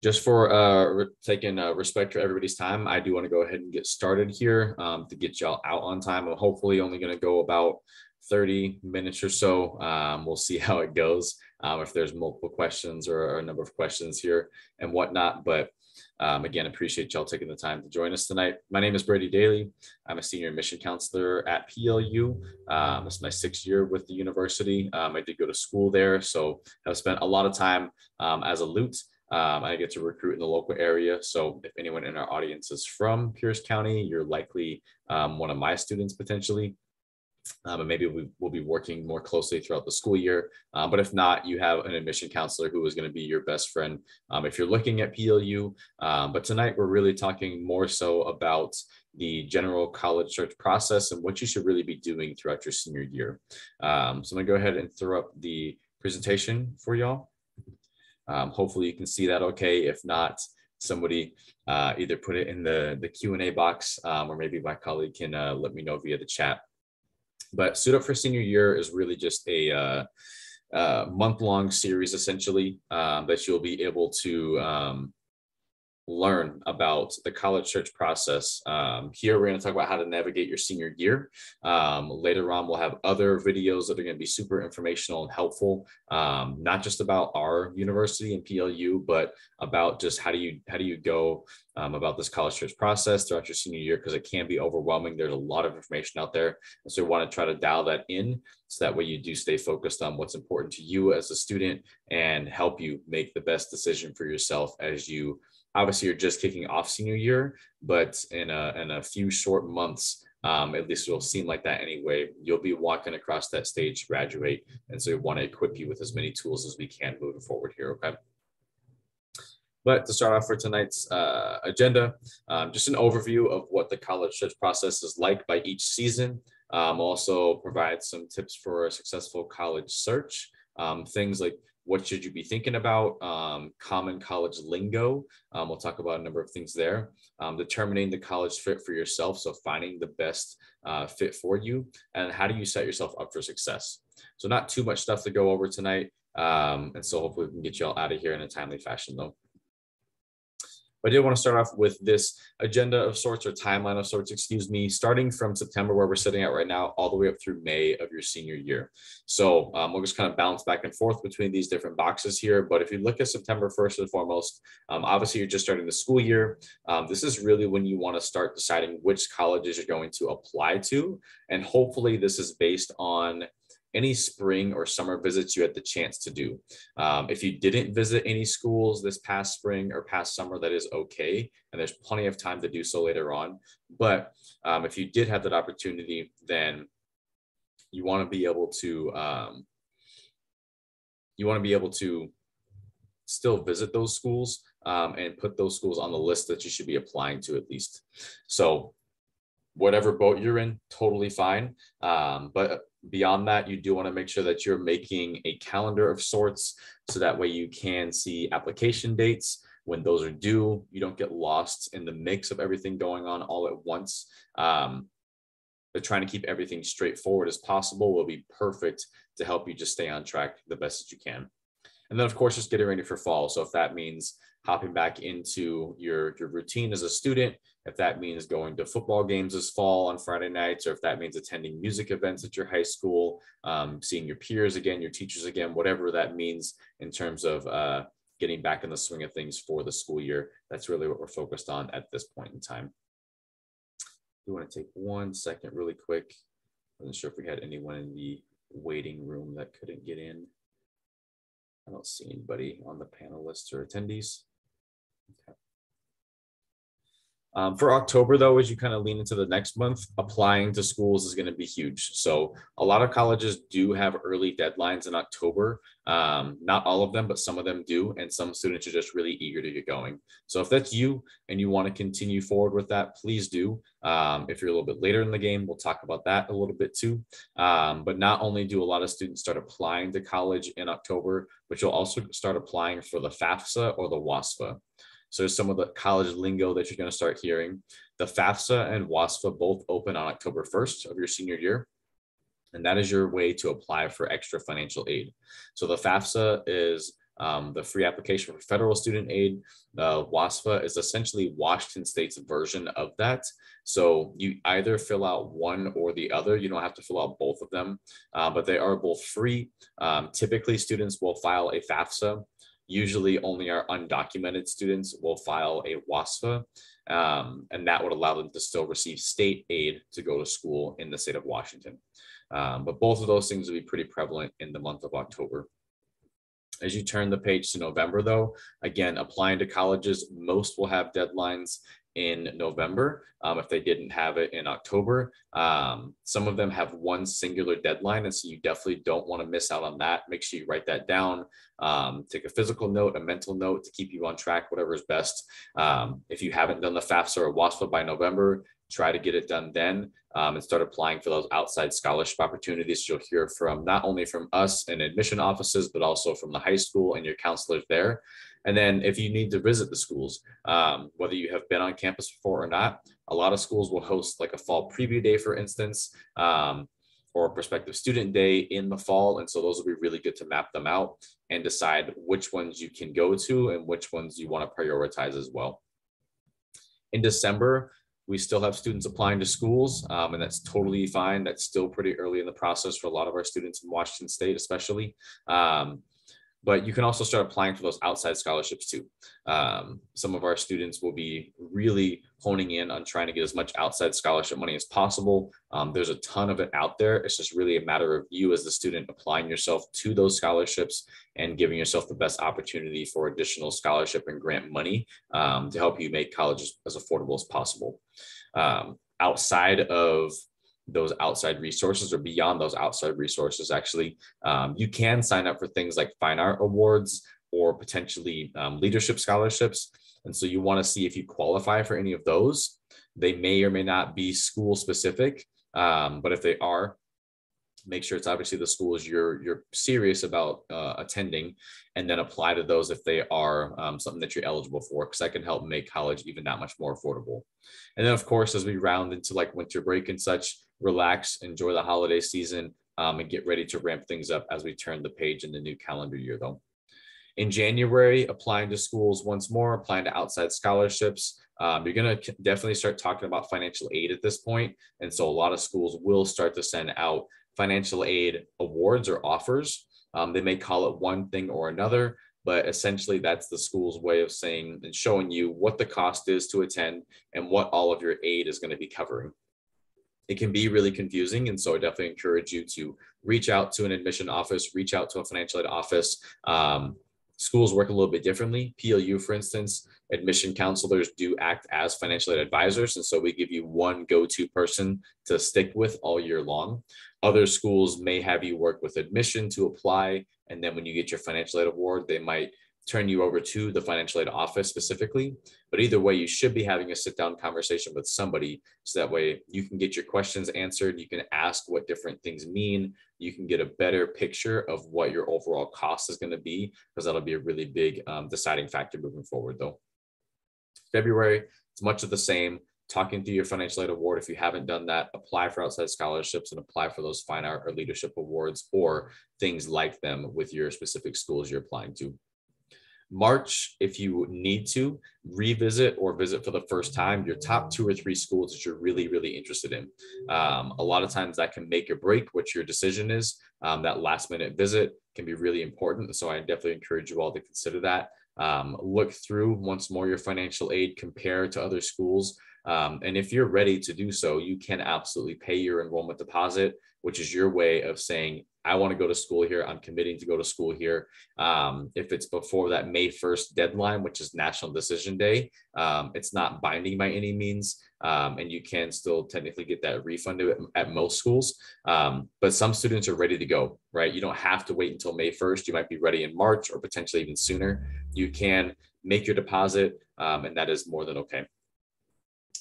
Just for taking respect for everybody's time, I do want to go ahead and get started here to get y'all out on time. I'm hopefully only going to go about 30 minutes or so. We'll see how it goes, if there's multiple questions or a number of questions here and whatnot. But again, appreciate y'all taking the time to join us tonight. My name is Brady Daly. I'm a senior admission counselor at PLU. It's my 6th year with the university. I did go to school there, so I've spent a lot of time as a LUT. I get to recruit in the local area. So if anyone in our audience is from Pierce County, you're likely one of my students potentially. And maybe we'll be working more closely throughout the school year. But if not, you have an admission counselor who is going to be your best friend if you're looking at PLU. But tonight we're really talking more so about the general college search process and what you should really be doing throughout your senior year. So I'm going to go ahead and throw up the presentation for y'all. Hopefully you can see that okay. If not, somebody either put it in the Q&A box or maybe my colleague can let me know via the chat. But Suit Up for Senior Year is really just a month-long series, essentially, that you'll be able to learn about the college search process. Here, we're going to talk about how to navigate your senior year. Later on, we'll have other videos that are going to be super informational and helpful, not just about our university and PLU, but about just how do you go about this college search process throughout your senior year, because it can be overwhelming. There's a lot of information out there. And so we want to try to dial that in so that way you do stay focused on what's important to you as a student and help you make the best decision for yourself as you obviously you're just kicking off senior year, but in a few short months, at least it'll seem like that anyway, you'll be walking across that stage to graduate. And so we want to equip you with as many tools as we can moving forward here, okay? But to start off for tonight's agenda, just an overview of what the college search process is like by each season. Also provide some tips for a successful college search, things like what should you be thinking about, common college lingo. We'll talk about a number of things there. Determining the college fit for yourself, so finding the best fit for you, and how do you set yourself up for success. So not too much stuff to go over tonight, and so hopefully we can get you all out of here in a timely fashion though. I did want to start off with this agenda of sorts, or timeline of sorts, excuse me, starting from September, where we're sitting at right now, all the way up through May of your senior year. So we'll just kind of bounce back and forth between these different boxes here. But if you look at September first and foremost, obviously you're just starting the school year. This is really when you want to start deciding which colleges you're going to apply to. And hopefully this is based on any spring or summer visits you had the chance to do. If you didn't visit any schools this past spring or past summer, that is okay. And there's plenty of time to do so later on. But if you did have that opportunity, then you want to be able to still visit those schools and put those schools on the list that you should be applying to at least. So whatever boat you're in, totally fine. But beyond that, you do want to make sure that you're making a calendar of sorts so that way you can see application dates when those are due. You don't get lost in the mix of everything going on all at once. But trying to keep everything straightforward as possible will be perfect to help you just stay on track the best that you can. And then, of course, just getting ready for fall. So if that means hopping back into your routine as a student, if that means going to football games this fall on Friday nights, or if that means attending music events at your high school, seeing your peers again, your teachers again, whatever that means in terms of getting back in the swing of things for the school year, that's really what we're focused on at this point in time. We want to take 1 second really quick. I wasn't sure if we had anyone in the waiting room that couldn't get in. I don't see anybody on the panel list or attendees. Okay. For October, though, as you kind of lean into the next month, applying to schools is going to be huge. So a lot of colleges do have early deadlines in October. Not all of them, but some of them do. And some students are just really eager to get going. So if that's you and you want to continue forward with that, please do. If you're a little bit later in the game, we'll talk about that a little bit too. But not only do a lot of students start applying to college in October, but you'll also start applying for the FAFSA or the WASFA. So some of the college lingo that you're going to start hearing. The FAFSA and WASFA both open on October 1st of your senior year. And that is your way to apply for extra financial aid. So the FAFSA is The free application for federal student aid, WASFA, is essentially Washington State's version of that. So you either fill out one or the other. You don't have to fill out both of them, but they are both free. Typically, students will file a FAFSA. Usually only our undocumented students will file a WASFA, and that would allow them to still receive state aid to go to school in the state of Washington. But both of those things will be pretty prevalent in the month of October. As you turn the page to November, though, again, applying to colleges, most will have deadlines in November if they didn't have it in October. Some of them have one singular deadline, and so you definitely don't want to miss out on that. Make sure you write that down. Take a physical note, a mental note to keep you on track, whatever is best. If you haven't done the FAFSA or WASFA by November, try to get it done then, and start applying for those outside scholarship opportunities. You'll hear from not only from us in admission offices, but also from the high school and your counselors there. And then if you need to visit the schools, whether you have been on campus before or not, a lot of schools will host like a fall preview day, for instance, or a prospective student day in the fall. And so those will be really good to map them out and decide which ones you can go to and which ones you want to prioritize as well. In December, we still have students applying to schools, and that's totally fine. That's still pretty early in the process for a lot of our students in Washington State, especially. But you can also start applying for those outside scholarships too. Some of our students will be really honing in on trying to get as much outside scholarship money as possible. There's a ton of it out there. It's just really a matter of you as the student applying yourself to those scholarships and giving yourself the best opportunity for additional scholarship and grant money to help you make college as affordable as possible. Outside of those outside resources, or beyond those outside resources, actually, you can sign up for things like fine art awards or potentially leadership scholarships. And so you want to see if you qualify for any of those. They may or may not be school specific, but if they are, make sure it's obviously the schools you're serious about attending, and then apply to those if they are something that you're eligible for, because that can help make college even that much more affordable. And then, of course, as we round into like winter break and such, relax, enjoy the holiday season, and get ready to ramp things up as we turn the page in the new calendar year, though. In January, applying to schools once more, applying to outside scholarships. You're going to definitely start talking about financial aid at this point. And so a lot of schools will start to send out financial aid awards or offers. They may call it one thing or another, but essentially that's the school's way of saying and showing you what the cost is to attend and what all of your aid is going to be covering. It can be really confusing, and so I definitely encourage you to reach out to an admission office, reach out to a financial aid office. Schools work a little bit differently. PLU, for instance, admission counselors do act as financial aid advisors, and so we give you one go-to person to stick with all year long. Other schools may have you work with admission to apply, and then when you get your financial aid award, they might turn you over to the financial aid office specifically. But either way, you should be having a sit-down conversation with somebody, so that way you can get your questions answered. You can ask what different things mean. You can get a better picture of what your overall cost is going to be, because that'll be a really big deciding factor moving forward, though. February, it's much of the same. Talking through your financial aid award. If you haven't done that, apply for outside scholarships and apply for those fine art or leadership awards or things like them with your specific schools you're applying to. March, if you need to, revisit or visit for the first time your top 2 or 3 schools that you're really, really interested in. A lot of times that can make or break what your decision is. That last minute visit can be really important. So I definitely encourage you all to consider that. Look through once more your financial aid, compare to other schools. And if you're ready to do so, you can absolutely pay your enrollment deposit, which is your way of saying, I want to go to school here. I'm committing to go to school here. If it's before that May 1st deadline, which is National Decision Day, it's not binding by any means. And you can still technically get that refunded at most schools. But some students are ready to go, right? You don't have to wait until May 1st. You might be ready in March or potentially even sooner. You can make your deposit, and that is more than okay.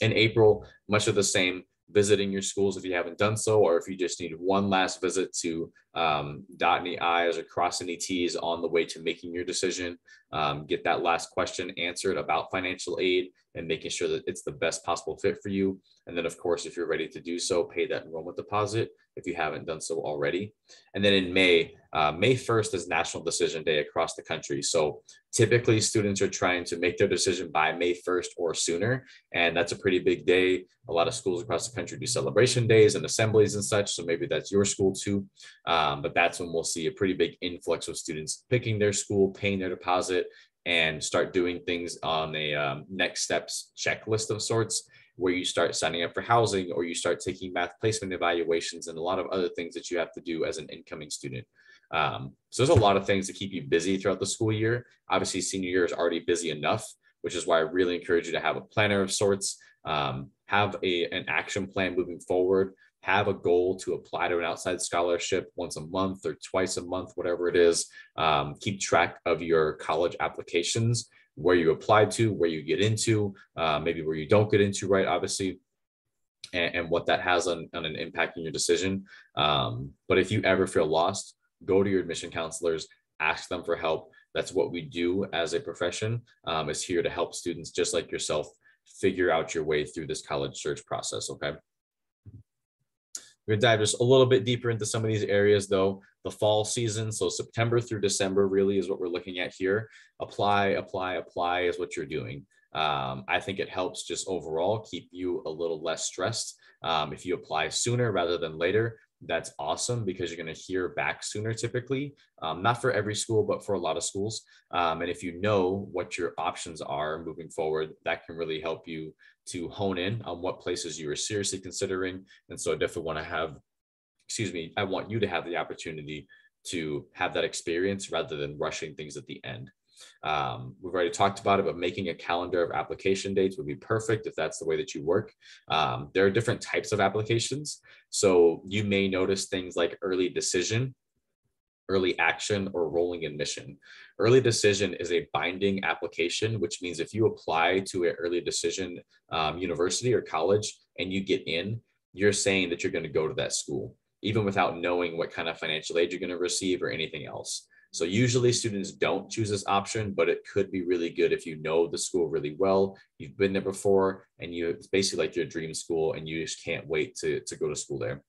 In April, much of the same, visiting your schools if you haven't done so, or if you just need one last visit to dot any I's or cross any T's on the way to making your decision. get that last question answered about financial aid and making sure that it's the best possible fit for you. And then, of course, if you're ready to do so, pay that enrollment deposit if you haven't done so already. And then in May, May 1st is National Decision Day across the country. So typically students are trying to make their decision by May 1st or sooner. And that's a pretty big day. A lot of schools across the country do celebration days and assemblies and such. So maybe that's your school too. But that's when we'll see a pretty big influx of students picking their school, paying their deposit, and start doing things on a next steps checklist of sorts, where you start signing up for housing, or you start taking math placement evaluations and a lot of other things that you have to do as an incoming student. So there's a lot of things to keep you busy throughout the school year. Obviously, senior year is already busy enough, which is why I really encourage you to have a planner of sorts, have an action plan moving forward, have a goal to apply to an outside scholarship once a month or twice a month, whatever it is. Keep track of your college applications, where you applied to, where you get into, maybe where you don't get into, right, obviously, and what that has on an impact in your decision. But if you ever feel lost, go to your admission counselors, ask them for help. That's what we do as a profession, is here to help students just like yourself figure out your way through this college search process, okay? We're going to dive just a little bit deeper into some of these areas, though. The fall season, so September through December, really is what we're looking at here. Apply, apply, apply is what you're doing. I think it helps just overall keep you a little less stressed. If you apply sooner rather than later, that's awesome, because you're going to hear back sooner typically, not for every school, but for a lot of schools. And if you know what your options are moving forward, that can really help you to hone in on what places you are seriously considering. And so I definitely want to have, I want you to have the opportunity to have that experience rather than rushing things at the end. We've already talked about it, but making a calendar of application dates would be perfect if that's the way that you work. There are different types of applications. So you may notice things like early decision, early action, or rolling admission. Early decision is a binding application, which means if you apply to an early decision university or college and you get in, you're saying that you're going to go to that school, even without knowing what kind of financial aid you're going to receive or anything else. So usually students don't choose this option, but it could be really good if you know the school really well, you've been there before, and it's basically like your dream school and you just can't wait to go to school there.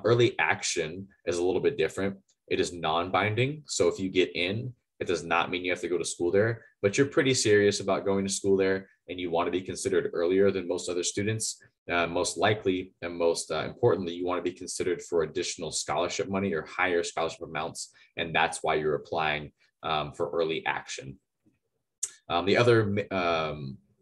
Early action is a little bit different. It is non-binding. So if you get in, it does not mean you have to go to school there, but you're pretty serious about going to school there and you want to be considered earlier than most other students. Most likely and most importantly, you want to be considered for additional scholarship money or higher scholarship amounts. And that's why you're applying for early action. The other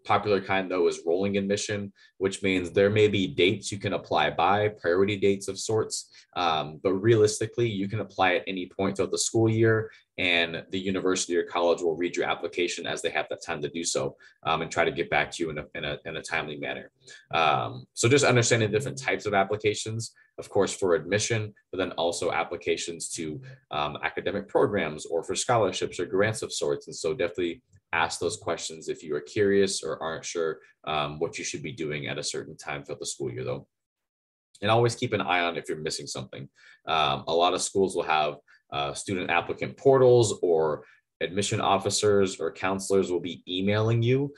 popular kind, though, is rolling admission, which means there may be dates you can apply by, priority dates of sorts, but realistically, you can apply at any point throughout the school year, and the university or college will read your application as they have that time to do so, and try to get back to you in a timely manner. So just understanding different types of applications, of course, for admission, but then also applications to academic programs or for scholarships or grants of sorts. And so definitely ask those questions if you are curious or aren't sure what you should be doing at a certain time throughout the school year, though. And always keep an eye on if you're missing something. A lot of schools will have student applicant portals, or admission officers or counselors will be emailing you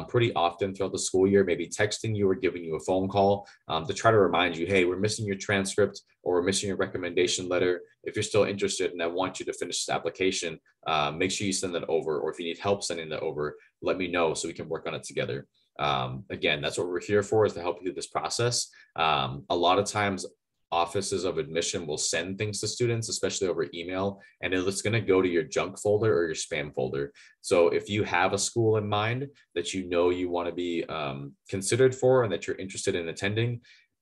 pretty often throughout the school year, maybe texting you or giving you a phone call to try to remind you, hey, we're missing your transcript or we're missing your recommendation letter. If you're still interested and I want you to finish this application, make sure you send that over. Or if you need help sending that over, let me know so we can work on it together. Again, that's what we're here for, is to help you through this process. A lot of times offices of admission will send things to students, especially over email, and it's going to go to your junk folder or your spam folder. So if you have a school in mind that you know you want to be considered for and that you're interested in attending,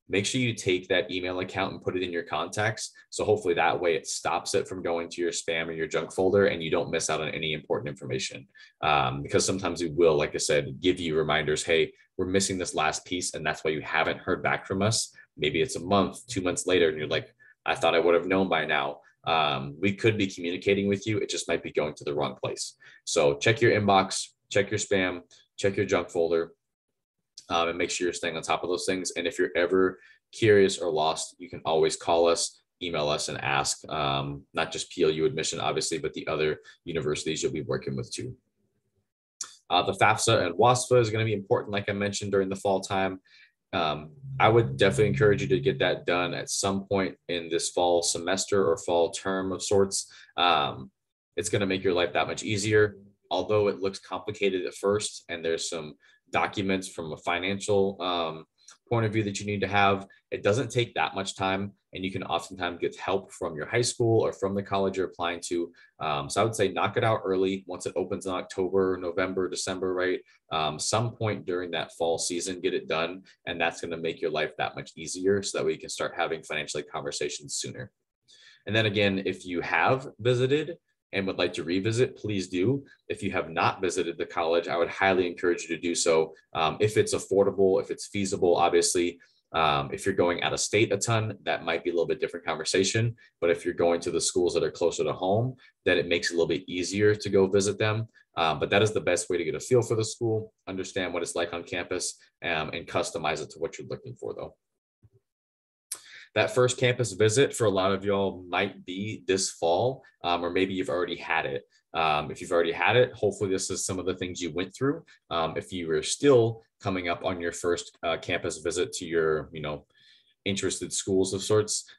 make sure you take that email account and put it in your contacts. So hopefully that way it stops it from going to your spam or your junk folder, and you don't miss out on any important information. Because sometimes we will, like I said, give you reminders, hey, we're missing this last piece, and that's why you haven't heard back from us. Maybe it's a month, 2 months later, and you're like, I thought I would have known by now. We could be communicating with you. It just might be going to the wrong place. So check your inbox, check your spam, check your junk folder, and make sure you're staying on top of those things. And if you're ever curious or lost, you can always call us. email us and ask, not just PLU admission, obviously, but the other universities you'll be working with too. The FAFSA and WASFA is going to be important, like I mentioned, during the fall time. I would definitely encourage you to get that done at some point in this fall semester or fall term of sorts. It's going to make your life that much easier. Although it looks complicated at first, and there's some documents from a financial point of view that you need to have, it doesn't take that much time, and you can oftentimes get help from your high school or from the college you're applying to. So I would say knock it out early once it opens in October, November, December, right? Some point during that fall season, get it done, and that's going to make your life that much easier so that we can start having financial aid conversations sooner. And then again, if you have visited and would like to revisit, please do. If you have not visited the college, I would highly encourage you to do so. If it's affordable, if it's feasible, obviously. If you're going out of state a ton, that might be a little bit different conversation. But if you're going to the schools that are closer to home, then it makes it a little bit easier to go visit them. But that is the best way to get a feel for the school, understand what it's like on campus, and customize it to what you're looking for, though. That first campus visit for a lot of y'all might be this fall, or maybe you've already had it. If you've already had it, hopefully this is some of the things you went through. If you were still coming up on your first campus visit to your, interested schools of sorts,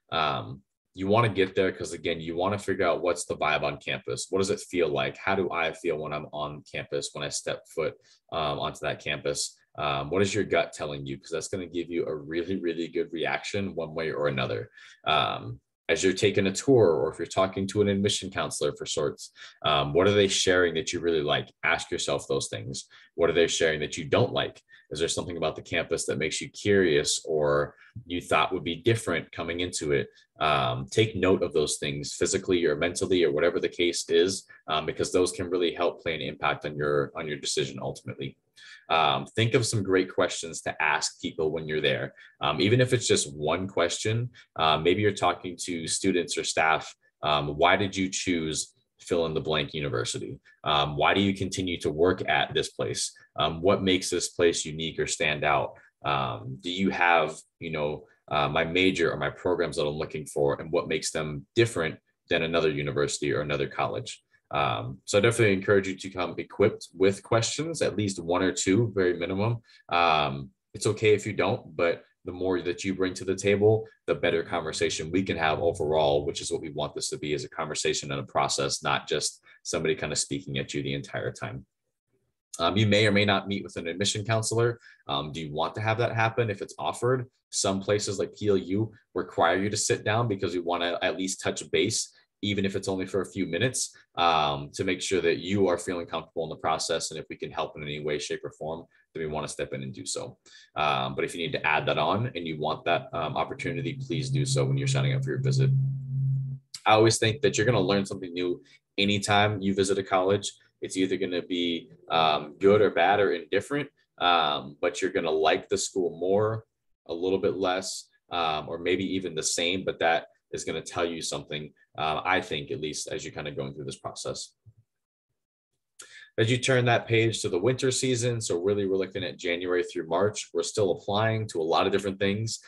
you want to get there because, again, you want to figure out what's the vibe on campus. What does it feel like? How do I feel when I'm on campus, when I step foot onto that campus? What is your gut telling you? Because that's going to give you a really, really good reaction one way or another. As you're taking a tour, or if you're talking to an admission counselor for sorts, what are they sharing that you really like? Ask yourself those things. What are they sharing that you don't like? Is there something about the campus that makes you curious or you thought would be different coming into it? Take note of those things physically or mentally or whatever the case is, because those can really help play an impact on your decision ultimately. Think of some great questions to ask people when you're there. Even if it's just one question, maybe you're talking to students or staff. Why did you choose fill in the blank university? Why do you continue to work at this place? What makes this place unique or stand out? Do you have, my major or my programs that I'm looking for, and what makes them different than another university or another college? So I definitely encourage you to come equipped with questions, at least one or two, very minimum. It's okay if you don't, but the more that you bring to the table, the better conversation we can have overall, which is what we want this to be, as a conversation and a process, not just somebody kind of speaking at you the entire time. You may or may not meet with an admission counselor. Do you want to have that happen if it's offered? Some places like PLU require you to sit down because we want to at least touch base, even if it's only for a few minutes, to make sure that you are feeling comfortable in the process. And if we can help in any way, shape, or form, then we want to step in and do so. But if you need to add that on and you want that opportunity, please do so when you're signing up for your visit. I always think that you're going to learn something new anytime you visit a college. It's either going to be good or bad or indifferent, but you're going to like the school more, a little bit less, or maybe even the same, but that is going to tell you something, I think, at least as you're kind of going through this process. As you turn that page to the winter season, so really we're looking at January through March, we're still applying to a lot of different things.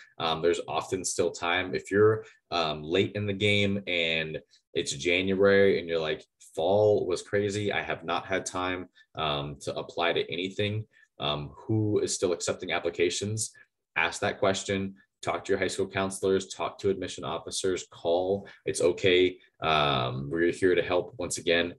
There's often still time. If you're late in the game and it's January and you're like, fall was crazy, I have not had time to apply to anything, who is still accepting applications? Ask that question. Talk to your high school counselors, talk to admission officers, call. It's okay. We're here to help once again.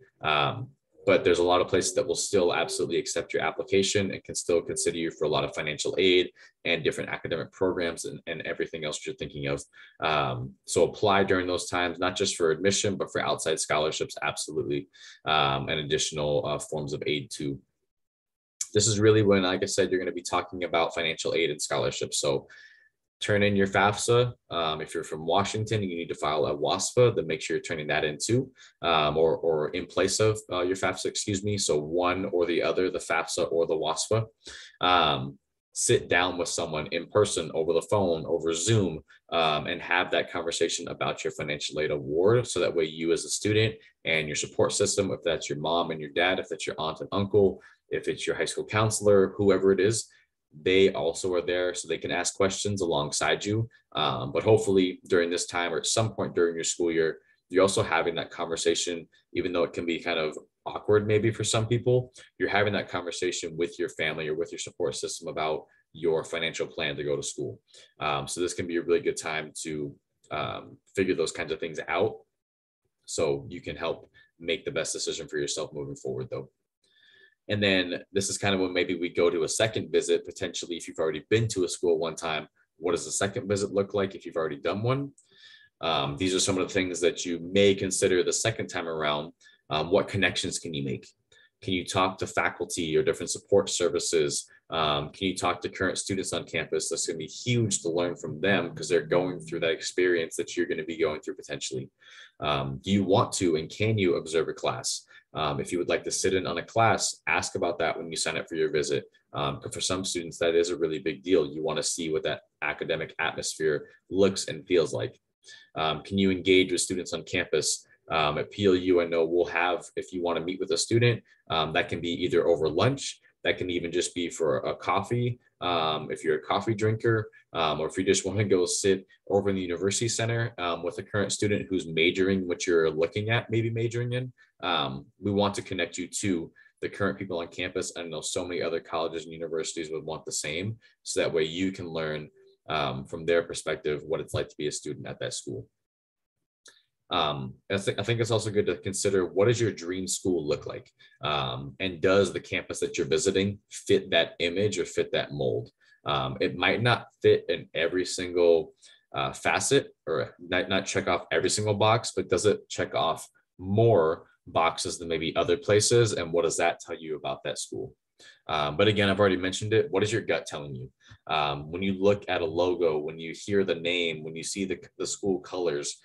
But there's a lot of places that will still absolutely accept your application and can still consider you for a lot of financial aid and different academic programs and everything else you're thinking of. So apply during those times, not just for admission, but for outside scholarships, absolutely, and additional forms of aid too. This is really when, like I said, you're going to be talking about financial aid and scholarships. So turn in your FAFSA. If you're from Washington, you need to file a WASFA, then make sure you're turning that in too, or in place of your FAFSA, excuse me. So one or the other, the FAFSA or the WASFA. Sit down with someone in person, over the phone, over Zoom, and have that conversation about your financial aid award. So that way you as a student and your support system, if that's your mom and your dad, if that's your aunt and uncle, if it's your high school counselor, whoever it is, they also are there so they can ask questions alongside you. But hopefully during this time or at some point during your school year, you're also having that conversation, even though it can be kind of awkward maybe for some people, you're having that conversation with your family or with your support system about your financial plan to go to school. So this can be a really good time to figure those kinds of things out so you can help make the best decision for yourself moving forward though. And then this is kind of when maybe we go to a second visit, potentially if you've already been to a school one time, what does the second visit look like if you've already done one? These are some of the things that you may consider the second time around. What connections can you make? Can you talk to faculty or different support services? Can you talk to current students on campus? That's going to be huge to learn from them because they're going through that experience that you're going to be going through potentially. Do you want to and can you observe a class? If you would like to sit in on a class, ask about that when you sign up for your visit. For some students, that is a really big deal. You want to see what that academic atmosphere looks and feels like. Can you engage with students on campus? At PLU, I know we'll have, if you want to meet with a student, that can be either over lunch, that can even just be for a coffee, if you're a coffee drinker, or if you just want to go sit over in the university center with a current student who's majoring what you're looking at, maybe majoring in. We want to connect you to the current people on campus. I know so many other colleges and universities would want the same, so that way you can learn from their perspective what it's like to be a student at that school. I think it's also good to consider, what does your dream school look like? And does the campus that you're visiting fit that image or fit that mold? It might not fit in every single facet or not check off every single box, but does it check off more boxes than maybe other places? And what does that tell you about that school? But again, I've already mentioned it. What is your gut telling you? When you look at a logo, when you hear the name, when you see the school colors,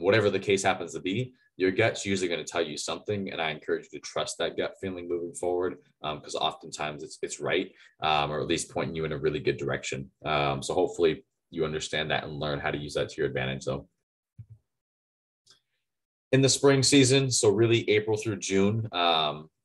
whatever the case happens to be, your gut's usually going to tell you something. And I encourage you to trust that gut feeling moving forward, because oftentimes it's right, or at least pointing you in a really good direction. So hopefully you understand that and learn how to use that to your advantage though. In the spring season, so really April through June,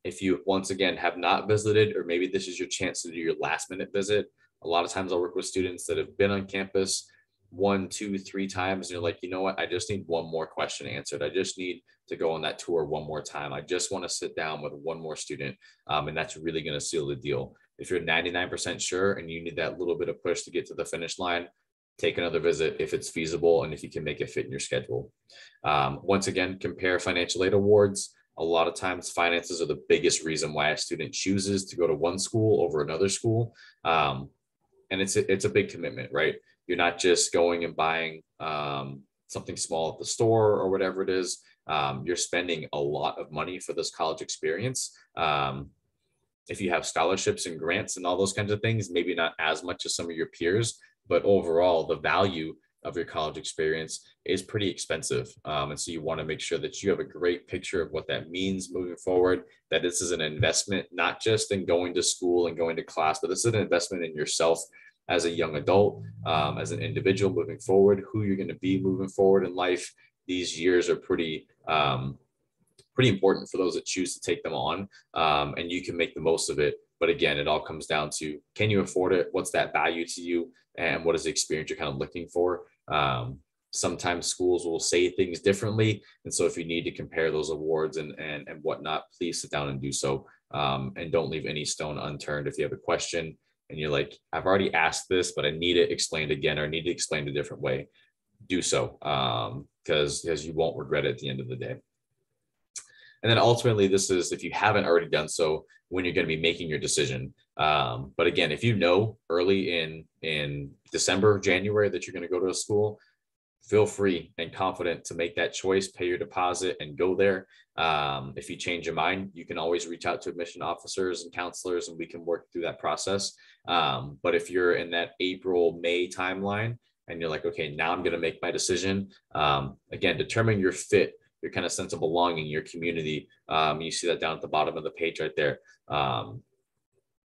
if you once again have not visited, or maybe this is your chance to do your last minute visit, a lot of times I'll work with students that have been on campus 1, 2, 3 times, and you're like, you know what, I just need one more question answered. I just need to go on that tour one more time. I just want to sit down with one more student, and that's really going to seal the deal. If you're 99% sure and you need that little bit of push to get to the finish line, take another visit if it's feasible and if you can make it fit in your schedule. Once again, compare financial aid awards. A lot of times finances are the biggest reason why a student chooses to go to one school over another school. And it's a big commitment, right? You're not just going and buying something small at the store or whatever it is. You're spending a lot of money for this college experience. If you have scholarships and grants and all those kinds of things, maybe not as much as some of your peers, but overall the value of your college experience is pretty expensive. And so you want to make sure that you have a great picture of what that means moving forward, that this is an investment, not just in going to school and going to class, but this is an investment in yourself as a young adult, as an individual moving forward, who you're going to be moving forward in life. These years are pretty important for those that choose to take them on, and you can make the most of it. But again, it all comes down to, can you afford it? What's that value to you? And what is the experience you're kind of looking for? Sometimes schools will say things differently. And so if you need to compare those awards and whatnot, please sit down and do so. And don't leave any stone unturned. If you have a question and you're like, I've already asked this, but I need it explained again, or I need to explain it a different way, do so, because you won't regret it at the end of the day. And then ultimately, this is, if you haven't already done so, when you're going to be making your decision. But again, if you know early in December, January that you're going to go to a school, feel free and confident to make that choice, pay your deposit and go there. If you change your mind, you can always reach out to admission officers and counselors and we can work through that process. But if you're in that April, May timeline and you're like, okay, now I'm going to make my decision. Again, determine your fit, your kind of sense of belonging, your community. You see that down at the bottom of the page right there.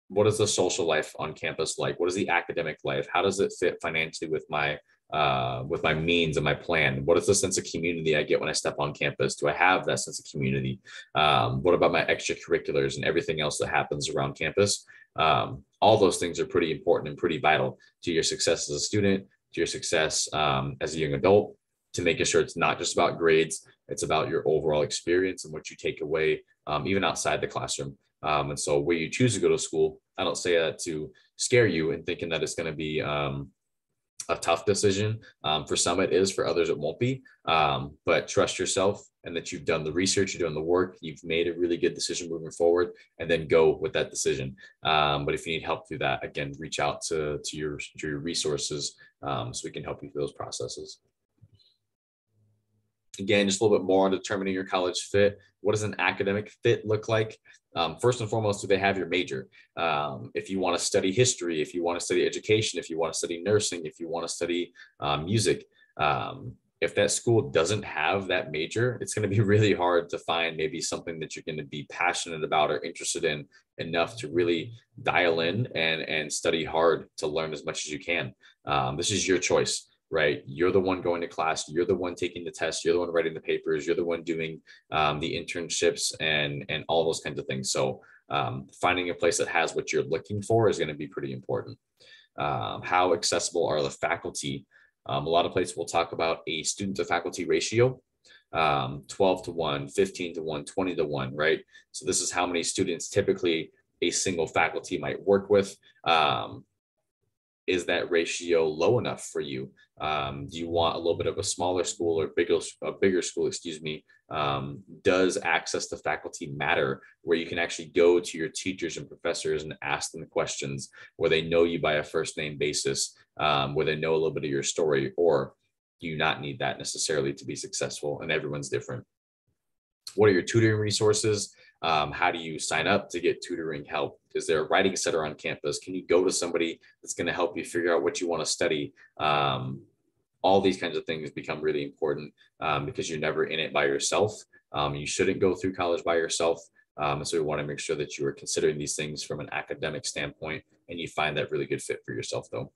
What is the social life on campus like? What is the academic life? How does it fit financially with my with my means and my plan? What is the sense of community I get when I step on campus? Do I have that sense of community? What about my extracurriculars and everything else that happens around campus? All those things are pretty important and pretty vital to your success as a student, to your success as a young adult, to making sure it's not just about grades, it's about your overall experience and what you take away, even outside the classroom. And so where you choose to go to school, I don't say that to scare you and thinking that it's going to be a tough decision. For some it is, for others it won't be. But trust yourself and that you've done the research, you're doing the work, you've made a really good decision moving forward, and then go with that decision. But if you need help through that, again, reach out to your resources so we can help you through those processes. Again, just a little bit more on determining your college fit. What does an academic fit look like? First and foremost, do they have your major? If you want to study history, if you want to study education, if you want to study nursing, if you want to study music, if that school doesn't have that major, it's going to be really hard to find maybe something that you're going to be passionate about or interested in enough to really dial in and study hard to learn as much as you can. This is your choice, right? You're the one going to class. You're the one taking the tests. You're the one writing the papers. You're the one doing the internships and all those kinds of things. So finding a place that has what you're looking for is going to be pretty important. How accessible are the faculty? A lot of places will talk about a student to faculty ratio, 12 to 1, 15 to 1, 20 to 1, right? So this is how many students typically a single faculty might work with. Is that ratio low enough for you? Do you want a little bit of a smaller school or a bigger school, excuse me? Does access to faculty matter, where you can actually go to your teachers and professors and ask them questions, where they know you by a first name basis, where they know a little bit of your story? Or do you not need that necessarily to be successful? And everyone's different. What are your tutoring resources? How do you sign up to get tutoring help? Is there a writing center on campus? Can you go to somebody that's going to help you figure out what you want to study? All these kinds of things become really important because you're never in it by yourself. You shouldn't go through college by yourself. So we want to make sure that you are considering these things from an academic standpoint and you find that really good fit for yourself, though.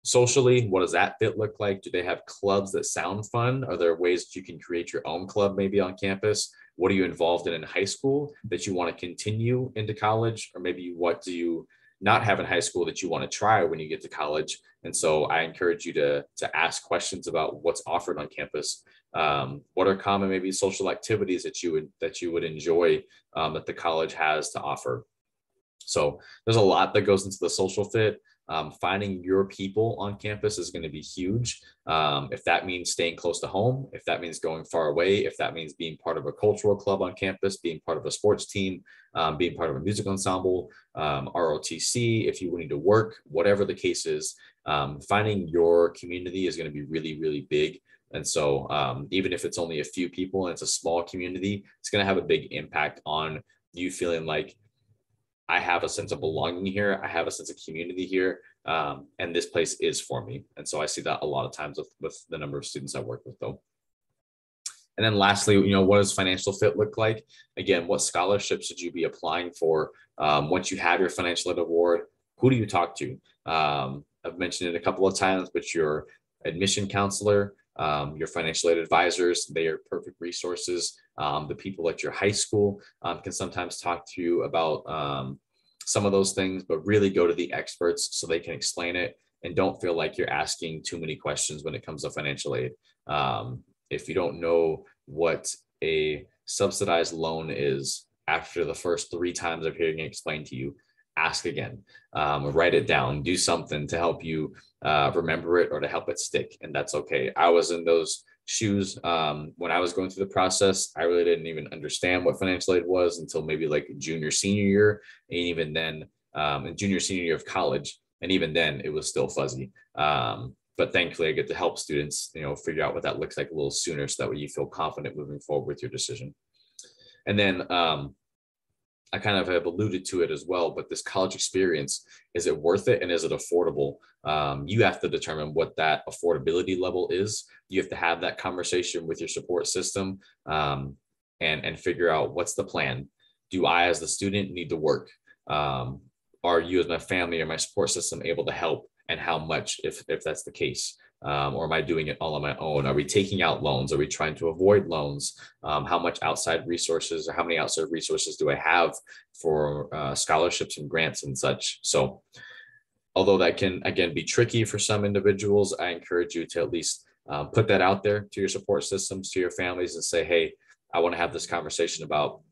Socially, what does that fit look like? Do they have clubs that sound fun? Are there ways that you can create your own club maybe on campus? What are you involved in high school that you want to continue into college? Or maybe what do you not have in high school that you want to try when you get to college? And so I encourage you to ask questions about what's offered on campus. What are common maybe social activities that you would enjoy that the college has to offer? So there's a lot that goes into the social fit. Finding your people on campus is going to be huge. If that means staying close to home, if that means going far away, if that means being part of a cultural club on campus, being part of a sports team, being part of a music ensemble, ROTC, if you need to work, whatever the case is, finding your community is going to be really, really big. And so even if it's only a few people and it's a small community, it's going to have a big impact on you feeling like, I have a sense of belonging here. I have a sense of community here. And this place is for me. And so I see that a lot of times with the number of students I work with, though. And then lastly, what does financial fit look like? Again, what scholarships should you be applying for? Once you have your financial aid award, who do you talk to? I've mentioned it a couple of times, but your admission counselor, your financial aid advisors, they are perfect resources. The people at your high school can sometimes talk to you about some of those things, but really go to the experts so they can explain it and don't feel like you're asking too many questions when it comes to financial aid. If you don't know what a subsidized loan is after the first 3 times of hearing it explained to you, ask again, write it down, do something to help you remember it or to help it stick. And that's okay. I was in those shoes when I was going through the process. I really didn't even understand what financial aid was until maybe like junior, senior year. And even then, in junior, senior year of college. And even then it was still fuzzy. But thankfully I get to help students, figure out what that looks like a little sooner. So that way you feel confident moving forward with your decision. And then, I kind of have alluded to it as well, but this college experience, is it worth it and is it affordable? You have to determine what that affordability level is. You have to have that conversation with your support system and figure out what's the plan. Do I, as the student, need to work? Are you, as my family or my support system, able to help? And how much, if that's the case? Or am I doing it all on my own? Are we taking out loans? Are we trying to avoid loans? How much outside resources or how many outside resources do I have for scholarships and grants and such? So although that can, again, be tricky for some individuals, I encourage you to at least put that out there to your support systems, to your families, and say, hey, I want to have this conversation about,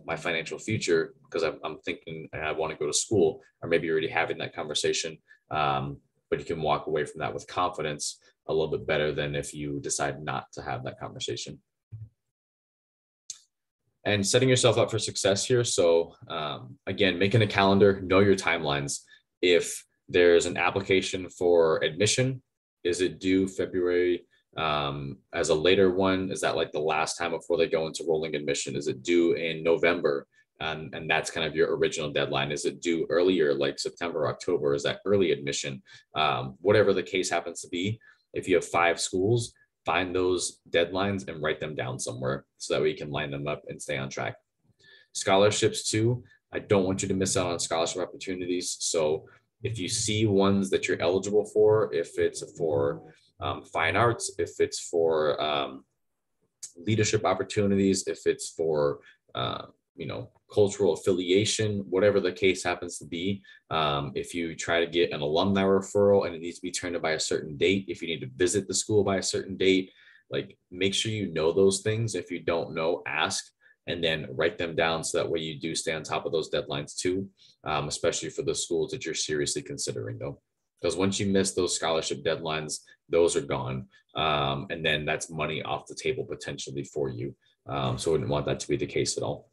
my financial future because I'm thinking I want to go to school, or maybe you're already having that conversation. But you can walk away from that with confidence a little bit better than if you decide not to have that conversation. And setting yourself up for success here. So again, making a calendar, know your timelines. If there's an application for admission, is it due February as a later one? Is that like the last time before they go into rolling admission? Is it due in November? And that's kind of your original deadline. Is it due earlier, like September, October? Is that early admission? Whatever the case happens to be, if you have 5 schools, find those deadlines and write them down somewhere so that we can line them up and stay on track. Scholarships too. I don't want you to miss out on scholarship opportunities. So if you see ones that you're eligible for, if it's for fine arts, if it's for leadership opportunities, if it's for cultural affiliation, whatever the case happens to be. If you try to get an alumni referral and it needs to be turned in by a certain date, if you need to visit the school by a certain date, like make sure you know those things. If you don't know, ask, and then write them down so that way you do stay on top of those deadlines too, especially for the schools that you're seriously considering though. Because once you miss those scholarship deadlines, those are gone. And then that's money off the table potentially for you. So I wouldn't want that to be the case at all.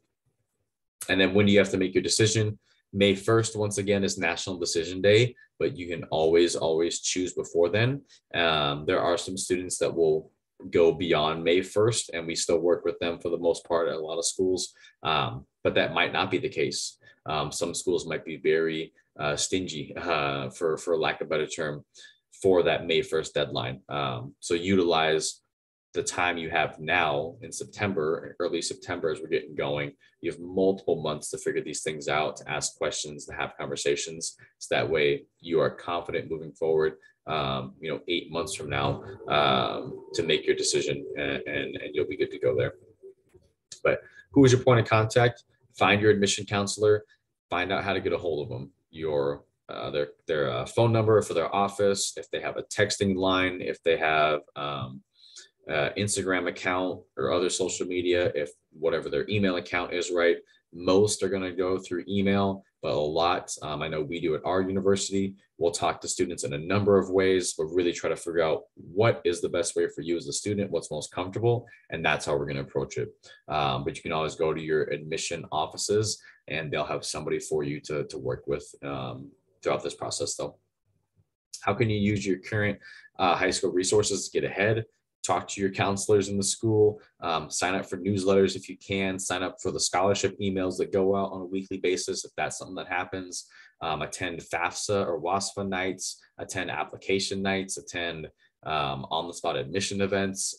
And then when do you have to make your decision? May 1st, once again, is National Decision Day, but you can always choose before then. There are some students that will go beyond May 1st, and we still work with them for the most part at a lot of schools, but that might not be the case. Some schools might be very stingy, for lack of a better term, for that May 1st deadline. So utilize the time you have now in September, early September, as we're getting going. You have multiple months to figure these things out, to ask questions, to have conversations. So that way you are confident moving forward, 8 months from now, to make your decision, and you'll be good to go there. But who is your point of contact? Find your admission counselor, find out how to get a hold of them. Their phone number for their office, if they have a texting line, if they have Instagram account or other social media, if whatever their email account is, right? Most are going to go through email, but a lot, I know we do at our university, we'll talk to students in a number of ways, but really try to figure out what is the best way for you as a student, what's most comfortable, and that's how we're going to approach it. But you can always go to your admission offices and they'll have somebody for you to work with throughout this process though. How can you use your current high school resources to get ahead? Talk to your counselors in the school, sign up for newsletters if you can, sign up for the scholarship emails that go out on a weekly basis if that's something that happens, attend FAFSA or WASFA nights, attend application nights, attend on-the-spot admission events,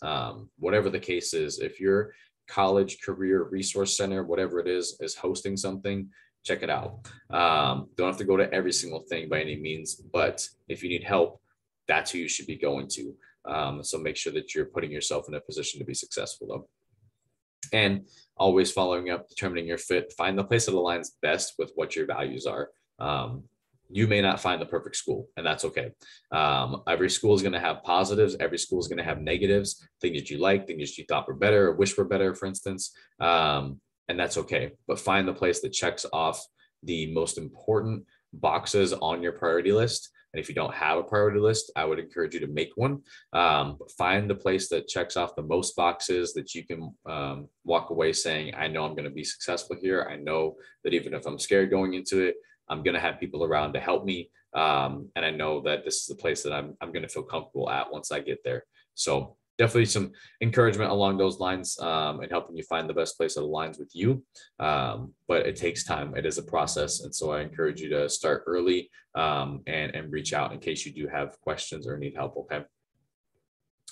whatever the case is. If your college career resource center, whatever it is hosting something, check it out. Don't have to go to every single thing by any means, but if you need help, that's who you should be going to. So make sure that you're putting yourself in a position to be successful though. And always following up, determining your fit, find the place that aligns best with what your values are. You may not find the perfect school, and that's okay. Every school is going to have positives. Every school is going to have negatives, things that you like, things that you thought were better or wish were better, for instance. And that's okay. But find the place that checks off the most important boxes on your priority list. And if you don't have a priority list, I would encourage you to make one. Find the place that checks off the most boxes that you can walk away saying, I know I'm going to be successful here. I know that even if I'm scared going into it, I'm going to have people around to help me. And I know that this is the place that I'm going to feel comfortable at once I get there. So definitely some encouragement along those lines, and helping you find the best place that aligns with you. But it takes time. It is a process. And so I encourage you to start early, and reach out in case you do have questions or need help. Okay.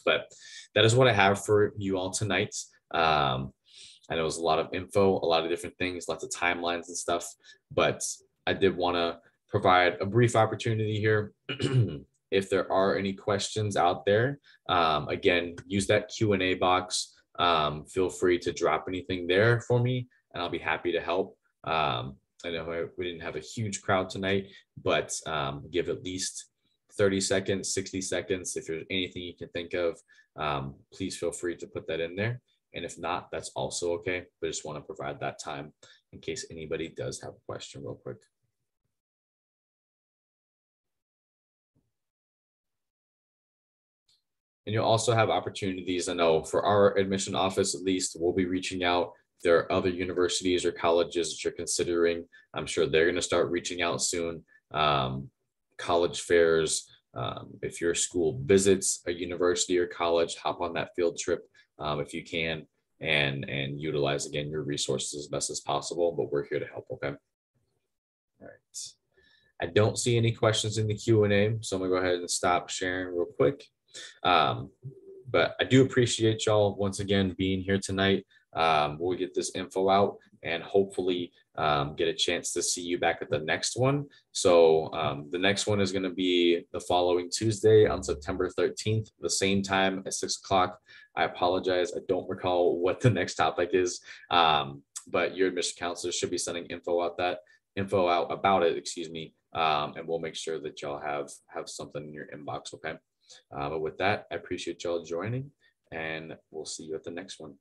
But that is what I have for you all tonight. I know it was a lot of info, a lot of different things, lots of timelines and stuff, but I did want to provide a brief opportunity here. If there are any questions out there, again, use that Q&A box. Feel free to drop anything there for me, and I'll be happy to help. I know we didn't have a huge crowd tonight, but give at least 30 seconds, 60 seconds. If there's anything you can think of, please feel free to put that in there. And if not, that's also okay. But I just want to provide that time in case anybody does have a question real quick. And you'll also have opportunities. I know for our admission office, at least, we'll be reaching out. If there are other universities or colleges that you're considering, I'm sure they're going to start reaching out soon. College fairs, if your school visits a university or college, hop on that field trip if you can, and utilize, again, your resources as best as possible. But we're here to help, okay? All right. I don't see any questions in the Q&A, so I'm going to go ahead and stop sharing real quick. But I do appreciate y'all once again being here tonight. We'll get this info out and hopefully get a chance to see you back at the next one. So the next one is going to be the following Tuesday on September 13th, the same time at 6 o'clock. I apologize. I don't recall what the next topic is, but your admission counselor should be sending info out about it, excuse me. And we'll make sure that y'all have something in your inbox, okay? But with that, I appreciate y'all joining, and we'll see you at the next one.